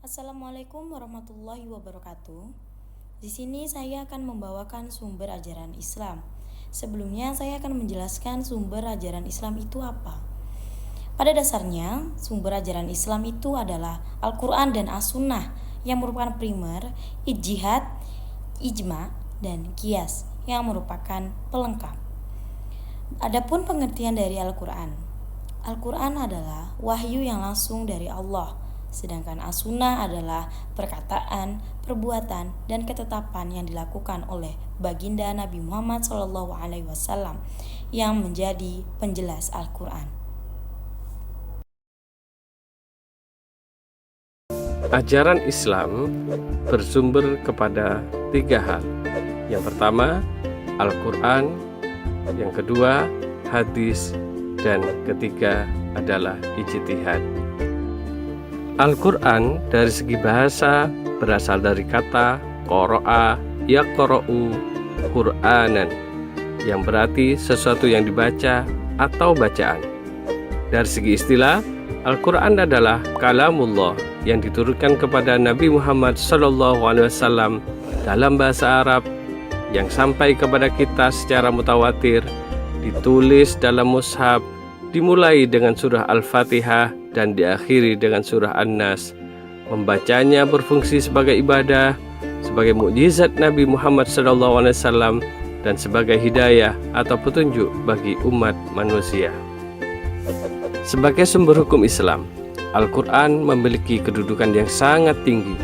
Assalamualaikum warahmatullahi wabarakatuh. Di sini saya akan membawakan sumber ajaran Islam. Sebelumnya saya akan menjelaskan sumber ajaran Islam itu apa. Pada dasarnya, sumber ajaran Islam itu adalah Al-Quran dan As-Sunnah yang merupakan primer, ijtihad, ijma, dan qiyas yang merupakan pelengkap. Adapun pengertian dari Al-Quran. Al-Quran adalah wahyu yang langsung dari Allah. Sedangkan as-sunnah adalah perkataan, perbuatan, dan ketetapan yang dilakukan oleh baginda Nabi Muhammad SAW yang menjadi penjelas Al-Quran. Ajaran Islam bersumber kepada 3 hal. Yang pertama, Al-Quran. Yang kedua, hadis. Dan ketiga adalah ijtihad. Al-Quran dari segi bahasa berasal dari kata qara'a yaqra'u Qur'anan, yang berarti sesuatu yang dibaca atau bacaan. Dari segi istilah, Al-Quran adalah kalamullah yang diturunkan kepada Nabi Muhammad SAW dalam bahasa Arab, yang sampai kepada kita secara mutawatir, ditulis dalam mushaf, dimulai dengan surah Al-Fatihah dan diakhiri dengan surah An-Nas. Membacanya berfungsi sebagai ibadah, sebagai mukjizat Nabi Muhammad SAW, dan sebagai hidayah atau petunjuk bagi umat manusia. Sebagai sumber hukum Islam, Al-Quran memiliki kedudukan yang sangat tinggi.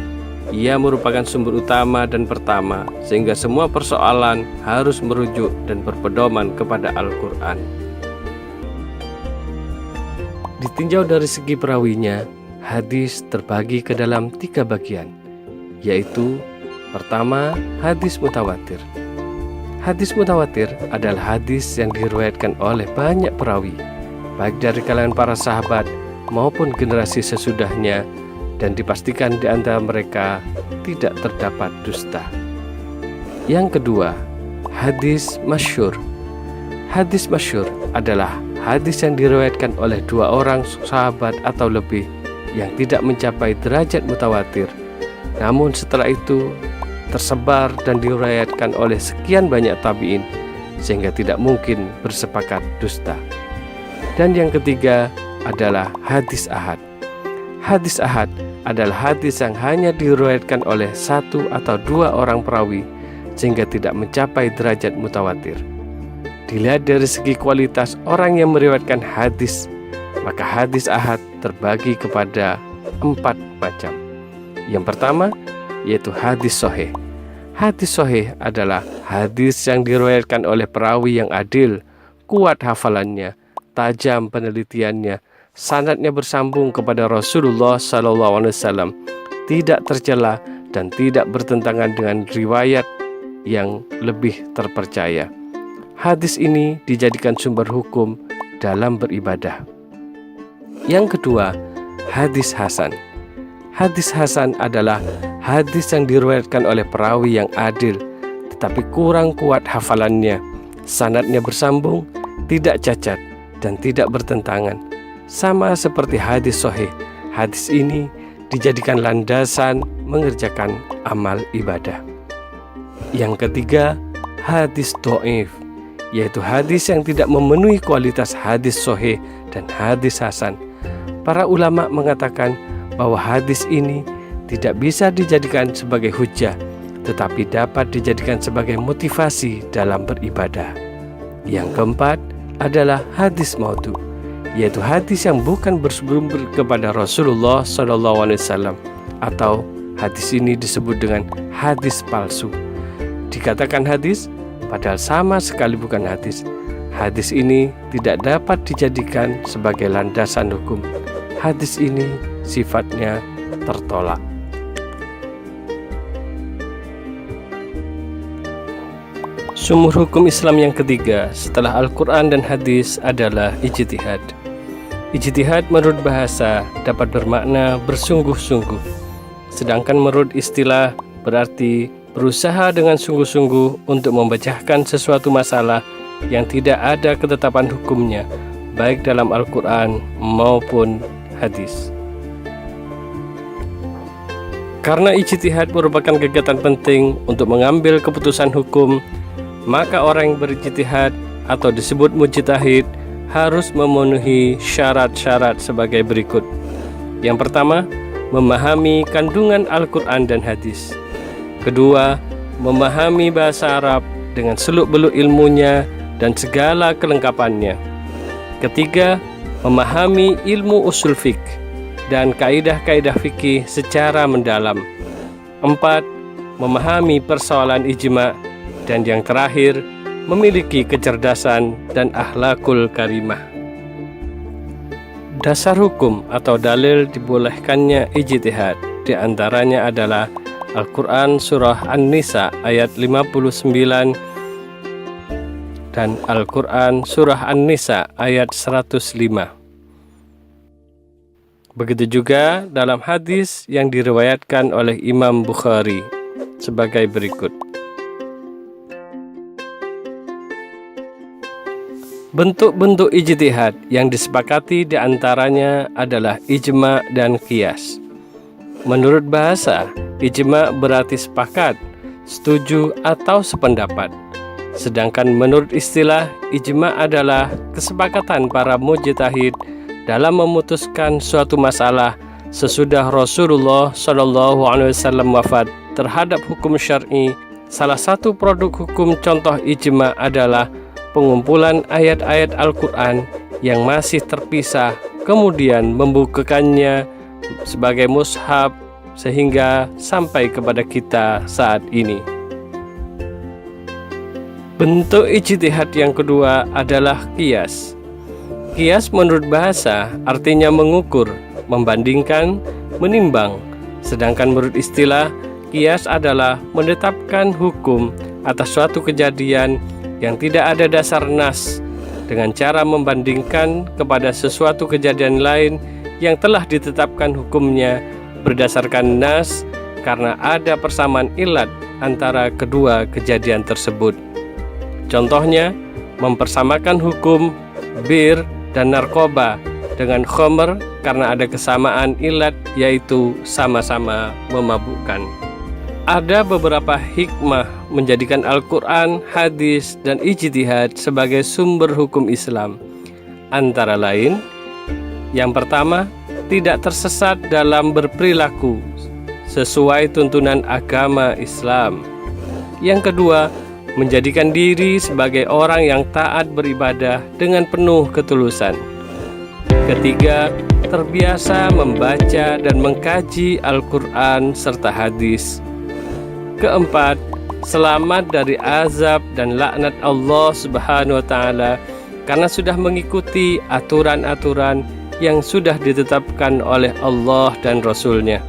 Ia merupakan sumber utama dan pertama, sehingga semua persoalan harus merujuk dan berpedoman kepada Al-Quran. Ditinjau dari segi perawinya, hadis terbagi ke dalam 3 bagian, yaitu pertama, hadis mutawatir. Hadis mutawatir adalah hadis yang diriwayatkan oleh banyak perawi, baik dari kalangan para sahabat maupun generasi sesudahnya, dan dipastikan di antara mereka tidak terdapat dusta. Yang kedua, hadis masyhur. Hadis masyhur adalah hadis yang diriwayatkan oleh 2 orang sahabat atau lebih yang tidak mencapai derajat mutawatir, namun setelah itu tersebar dan diriwayatkan oleh sekian banyak tabi'in sehingga tidak mungkin bersepakat dusta. Dan yang ketiga adalah hadis ahad. Hadis ahad adalah hadis yang hanya diriwayatkan oleh 1 atau 2 orang perawi sehingga tidak mencapai derajat mutawatir. Dilihat dari segi kualitas orang yang meriwayatkan hadis, maka hadis ahad terbagi kepada 4 macam. Yang pertama, yaitu hadis sahih. Hadis sahih adalah hadis yang diriwayatkan oleh perawi yang adil, kuat hafalannya, tajam penelitiannya, sanadnya bersambung kepada Rasulullah SAW, tidak tercela dan tidak bertentangan dengan riwayat yang lebih terpercaya. Hadis ini dijadikan sumber hukum dalam beribadah. Yang kedua, hadis hasan. Hadis hasan adalah hadis yang diriwayatkan oleh perawi yang adil, tetapi kurang kuat hafalannya, sanadnya bersambung, tidak cacat, dan tidak bertentangan. Sama seperti hadis sahih, hadis ini dijadikan landasan mengerjakan amal ibadah. Yang ketiga, hadis dhaif, yaitu hadis yang tidak memenuhi kualitas hadis sahih dan hadis hasan. Para ulama mengatakan bahwa hadis ini tidak bisa dijadikan sebagai hujjah, tetapi dapat dijadikan sebagai motivasi dalam beribadah. Yang keempat adalah hadis maudhu, yaitu hadis yang bukan bersumber kepada Rasulullah SAW, atau hadis ini disebut dengan hadis palsu. Dikatakan hadis, padahal sama sekali bukan hadis. Hadis ini tidak dapat dijadikan sebagai landasan hukum. Hadis ini sifatnya tertolak. Sumber hukum Islam yang ketiga setelah Al-Quran dan hadis adalah ijtihad. Ijtihad menurut bahasa dapat bermakna bersungguh-sungguh, sedangkan menurut istilah berarti berusaha dengan sungguh-sungguh untuk memecahkan sesuatu masalah yang tidak ada ketetapan hukumnya, baik dalam Al-Quran maupun hadis. Karena ijtihad merupakan kegiatan penting untuk mengambil keputusan hukum, maka orang yang berijtihad atau disebut mujtahid harus memenuhi syarat-syarat sebagai berikut. Yang pertama, memahami kandungan Al-Quran dan hadis. Kedua, memahami bahasa Arab dengan seluk-beluk ilmunya dan segala kelengkapannya. Ketiga, memahami ilmu usul fiqh dan kaidah-kaidah fikih secara mendalam. 4. Memahami persoalan ijma'. Dan yang terakhir, memiliki kecerdasan dan akhlakul karimah. Dasar hukum atau dalil dibolehkannya ijtihad di antaranya adalah Al-Quran Surah An-Nisa ayat 59 dan Al-Quran Surah An-Nisa ayat 105. Begitu juga dalam hadis yang diriwayatkan oleh Imam Bukhari sebagai berikut. Bentuk-bentuk ijtihad yang disepakati di antaranya adalah ijma' dan qiyas. Menurut bahasa, ijma' berarti sepakat, setuju atau sependapat. Sedangkan menurut istilah, ijma' adalah kesepakatan para mujtahid dalam memutuskan suatu masalah sesudah Rasulullah SAW wafat terhadap hukum syar'i. Salah satu produk hukum contoh ijma' adalah pengumpulan ayat-ayat Al-Quran yang masih terpisah, kemudian membukukannya sebagai mushaf sehingga sampai kepada kita saat ini. Bentuk ijtihad yang kedua adalah qiyas. Qiyas menurut bahasa artinya mengukur, membandingkan, menimbang. Sedangkan menurut istilah, qiyas adalah menetapkan hukum atas suatu kejadian yang tidak ada dasar nas dengan cara membandingkan kepada sesuatu kejadian lain yang telah ditetapkan hukumnya berdasarkan nas karena ada persamaan ilat antara kedua kejadian tersebut. Contohnya, mempersamakan hukum bir dan narkoba dengan khomer karena ada kesamaan ilat yaitu sama-sama memabukkan. Ada beberapa hikmah menjadikan Al-Quran, hadis, dan ijtihad sebagai sumber hukum Islam. Antara lain, yang pertama, tidak tersesat dalam berperilaku sesuai tuntunan agama Islam. Yang kedua, menjadikan diri sebagai orang yang taat beribadah dengan penuh ketulusan. Ketiga, terbiasa membaca dan mengkaji Al-Quran serta hadis. Keempat, selamat dari azab dan laknat Allah Subhanahu wa Ta'ala karena sudah mengikuti aturan-aturan yang sudah ditetapkan oleh Allah dan Rasul-Nya.